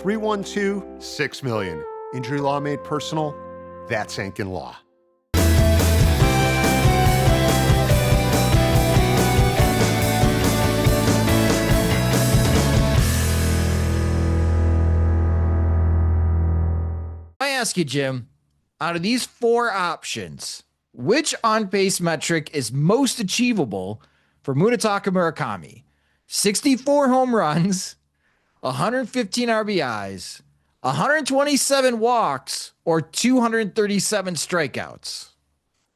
312-6million. Injury law made personal. That's Ankin Law. I ask you, Jim, out of these four options, which on-base metric is most achievable for Munetaka Murakami? 64 home runs, 115 RBIs, 127 walks, or 237 strikeouts?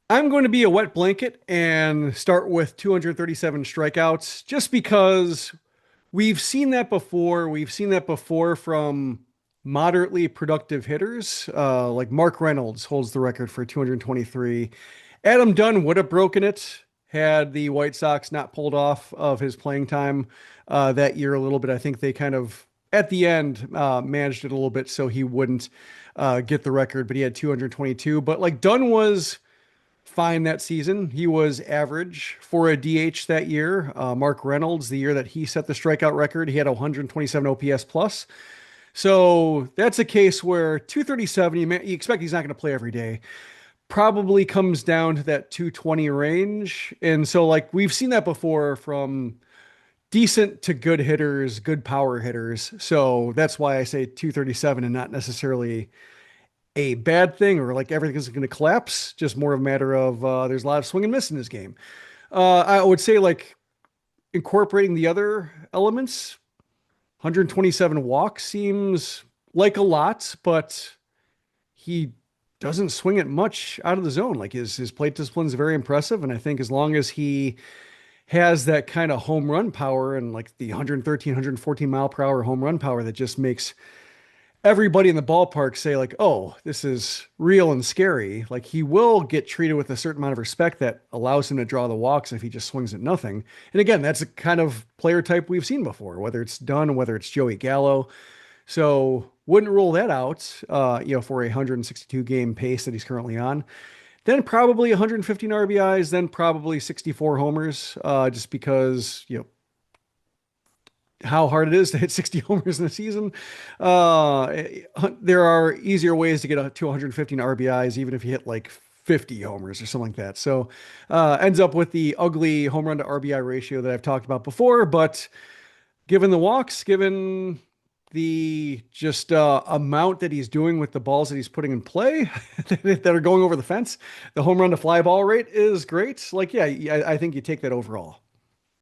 I'm going to be a wet blanket and start with 237 strikeouts just because we've seen that before. We've seen that before from moderately productive hitters. Like Mark Reynolds holds the record for 223. Adam Dunn would have broken it had the White Sox not pulled off of his playing time that year a little bit. I think they kind of, at the end, managed it a little bit so he wouldn't get the record, but he had 222. But like Dunn was fine that season. He was average for a DH that year. Mark Reynolds, the year that he set the strikeout record, he had 127 OPS plus. So that's a case where 237, you expect he's not going to play every day. Probably comes down to that 220 range. And so like we've seen that before from decent to good hitters, good power hitters. So that's why I say 237 and not necessarily a bad thing or like everything is going to collapse. Just more of a matter of there's a lot of swing and miss in this game. I would say like incorporating the other elements, 127 walks seems like a lot, but he doesn't swing it much out of the zone. Like his plate discipline is very impressive. And I think as long as he has that kind of home run power and like the 113, 114 mile per hour home run power that just makes everybody in the ballpark say like, oh, this is real and scary. Like he will get treated with a certain amount of respect that allows him to draw the walks if he just swings at nothing. And again, that's a kind of player type we've seen before, whether it's Dunn, whether it's Joey Gallo. So wouldn't rule that out, for a 162 game pace that he's currently on. Then probably 115 RBIs, then probably 64 homers, just because, how hard it is to hit 60 homers in a season. There are easier ways to get to 115 RBIs, even if you hit like 50 homers or something like that. So ends up with the ugly home run to RBI ratio that I've talked about before. But given the walks, given the just amount that he's doing with the balls that he's putting in play that are going over the fence, the home run to fly ball rate is great. Like, yeah, I think you take that overall.